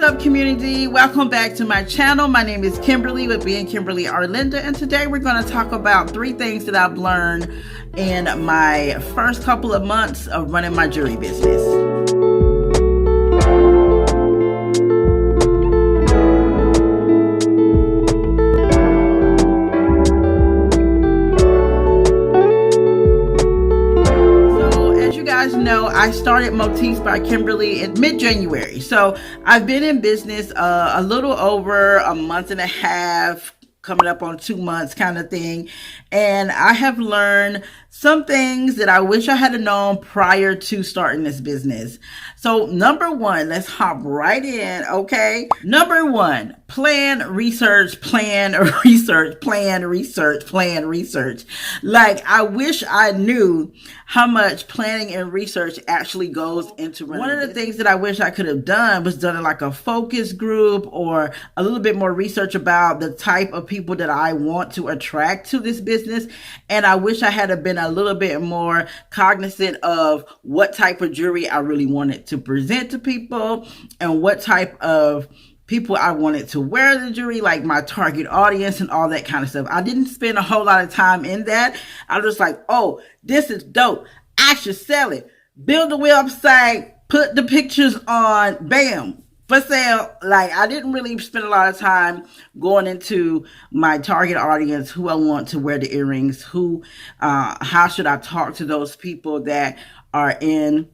What's up, community? Welcome back to my channel. My name is Kimberly with being Kimberly Arlinda, and today we're going to talk about 3 things that I've learned in my first couple of months of running my jewelry business. Know I started Motifs by Kimberly in mid-January, so I've been in business a little over a month and a half, coming up on 2 months kind of thing, and I have learned some things that I wish I had known prior to starting this business. So number 1, let's hop right in, okay? Number 1, plan, research, plan, research, plan, research, plan, research. Like, I wish I knew how much planning and research actually goes into running. One of the things that I wish I could have done was done like a focus group or a little bit more research about the type of people that I want to attract to this business. And I wish I had been a little bit more cognizant of what type of jewelry I really wanted to present to people and what type of people I wanted to wear the jewelry, like my target audience and all that kind of stuff. I didn't spend a whole lot of time in that. I was just like, oh, this is dope. I should sell it. Build a website, put the pictures on, bam, for sale. Like, I didn't really spend a lot of time going into my target audience, who I want to wear the earrings, how should I talk to those people that are in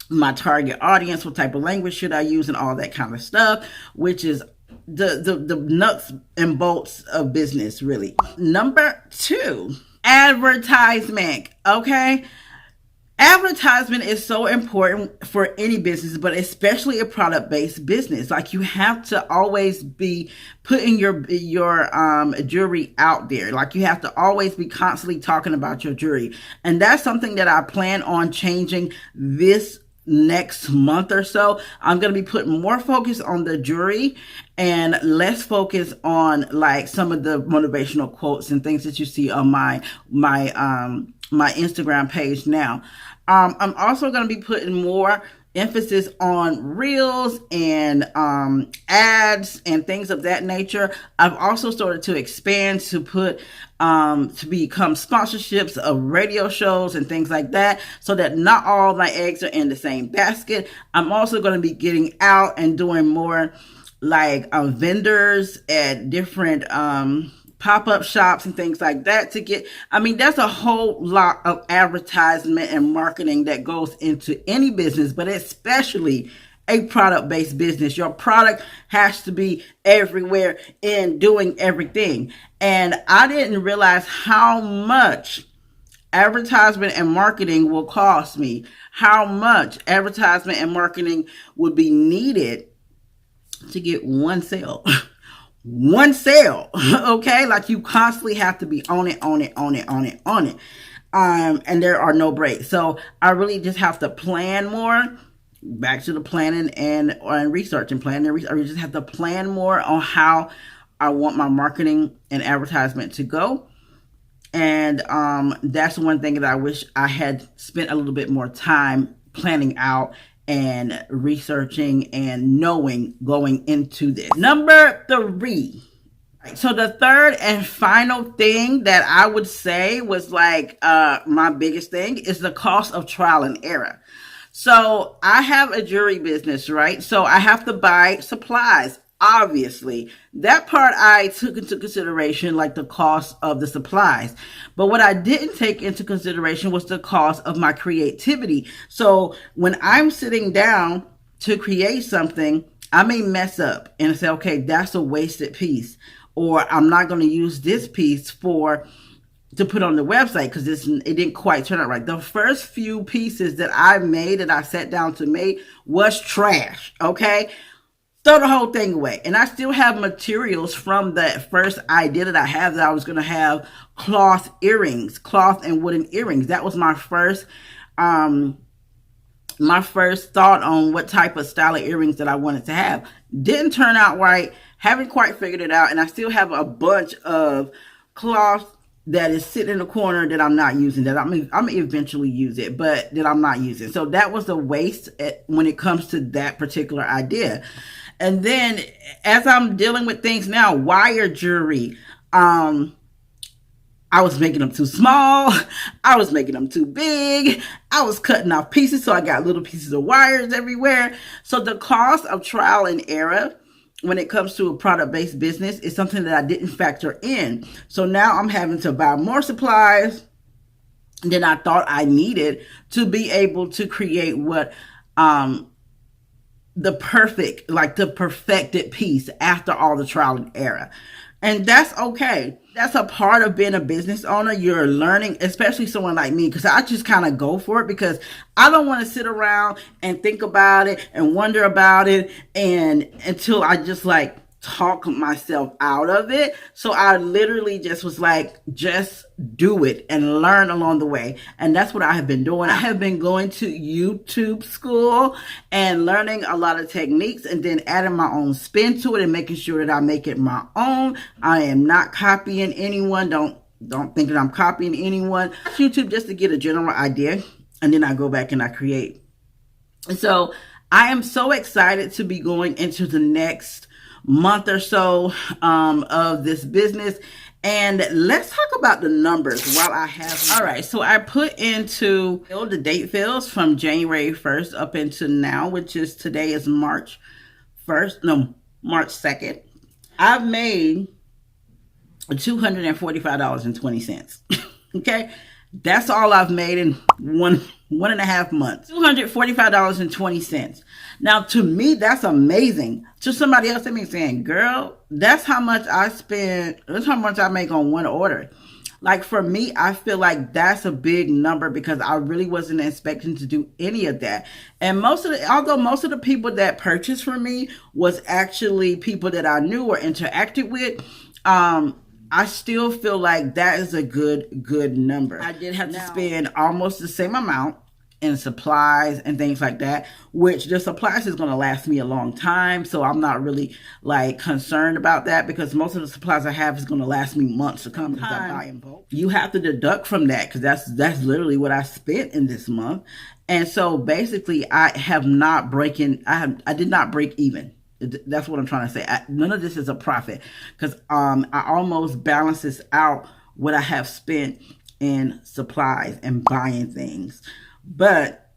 my target audience, what type of language should I use, and all that kind of stuff, which is the nuts and bolts of business, really. Number 2, advertisement, okay? Advertisement is so important for any business, but especially a product-based business. Like, you have to always be putting your jewelry out there. Like, you have to always be constantly talking about your jewelry. And that's something that I plan on changing this next month or so. I'm going to be putting more focus on the jewelry and less focus on like some of the motivational quotes and things that you see on my Instagram page now. I'm also going to be putting more emphasis on reels and ads and things of that nature. I've also started to expand to put to become sponsorships of radio shows and things like that, so that not all my eggs are in the same basket. I'm also going to be getting out and doing more like vendors at different pop-up shops and things like that to get, that's a whole lot of advertisement and marketing that goes into any business, but especially a product-based business. Your product has to be everywhere and doing everything. And I didn't realize how much advertisement and marketing will cost me, how much advertisement and marketing would be needed to get one sale. One sale, okay? Like, you constantly have to be on it. And there are no breaks. So I really just have to plan more. Back to the planning and research and planning and research. I just have to plan more on how I want my marketing and advertisement to go. And that's one thing that I wish I had spent a little bit more time planning out and researching and knowing going into this. Number 3. So the third and final thing that I would say was like my biggest thing is the cost of trial and error. So I have a jewelry business, right? So I have to buy supplies. Obviously, that part I took into consideration, like the cost of the supplies. But what I didn't take into consideration was the cost of my creativity. So when I'm sitting down to create something, I may mess up and say, okay, that's a wasted piece. Or I'm not going to use this piece to put on the website because it didn't quite turn out right. The first few pieces that I made, that I sat down to make, was trash, okay? Throw the whole thing away. And I still have materials from that first idea that I have, that I was going to have cloth and wooden earrings. That was my first thought on what type of style of earrings that I wanted to have. Didn't turn out right. Haven't quite figured it out. And I still have a bunch of cloth that is sitting in the corner that I'm not using, that I'm eventually use it, but that I'm not using. So that was a waste when it comes to that particular idea. And then as I'm dealing with things now, wire jewelry, I was making them too small. I was making them too big. I was cutting off pieces, so I got little pieces of wires everywhere. So the cost of trial and error when it comes to a product-based business is something that I didn't factor in. So now I'm having to buy more supplies than I thought I needed to be able to create what the perfected piece after all the trial and error. And that's okay. That's a part of being a business owner. You're learning, especially someone like me, because I just kind of go for it because I don't want to sit around and think about it and wonder about it and until I just like talk myself out of it. So I literally just was like, just do it and learn along the way. And that's what I have been doing. I have been going to YouTube school and learning a lot of techniques and then adding my own spin to it and making sure that I make it my own. I am not copying anyone. Don't think that I'm copying anyone. YouTube just to get a general idea. And then I go back and I create. And so I am so excited to be going into the next month or so of this business. And let's talk about the numbers while I have them. All right, so I put into the date fields from January 1st up into now, which is today is March 2nd. I've made $245.20. Okay, that's all I've made in one and a half months. $245.20. Now, to me, that's amazing. To somebody else, they may be saying, girl, that's how much I spend. That's how much I make on one order. Like for me, I feel like that's a big number because I really wasn't expecting to do any of that. And although most of the people that purchased from me was actually people that I knew or interacted with, I still feel like that is a good number. I did have to spend almost the same amount in supplies and things like that, which the supplies is going to last me a long time. So I'm not really like concerned about that because most of the supplies I have is going to last me months to come because I buy in bulk. You have to deduct from that because that's literally what I spent in this month. And so basically I did not break even. That's what I'm trying to say. None of this is a profit because I almost balances out what I have spent in supplies and buying things. But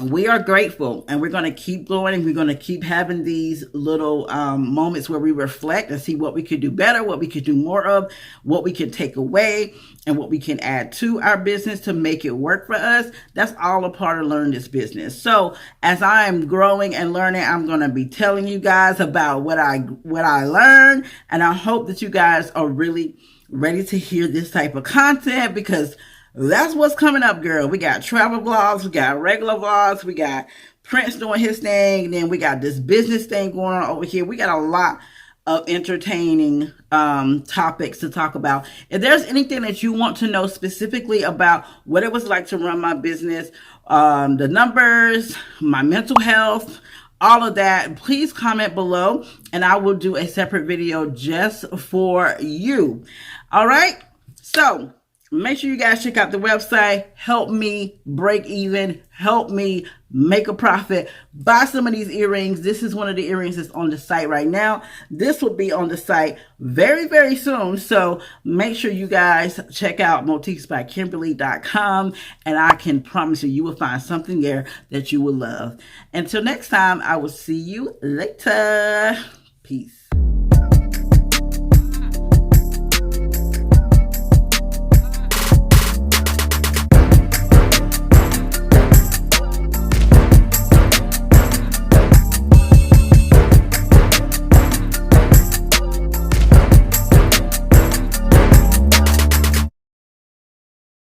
we are grateful and we're going to keep going and we're going to keep having these little moments where we reflect and see what we could do better, what we could do more of, what we can take away and what we can add to our business to make it work for us. That's all a part of learning this business. So as I am growing and learning, I'm going to be telling you guys about what I learned. And I hope that you guys are really ready to hear this type of content because that's what's coming up, girl. We got travel vlogs, we got regular vlogs, we got Prince doing his thing, and then we got this business thing going on over here. We got a lot of entertaining topics to talk about. If there's anything that you want to know specifically about what it was like to run my business, the numbers, my mental health, all of that, please comment below, and I will do a separate video just for you. All right? So make sure you guys check out the website. Help me break even. Help me make a profit. Buy some of these earrings. This is one of the earrings that's on the site right now. This will be on the site very, very soon. So make sure you guys check out motifsbykimberly.com and I can promise you will find something there that you will love. Until next time, I will see you later. Peace.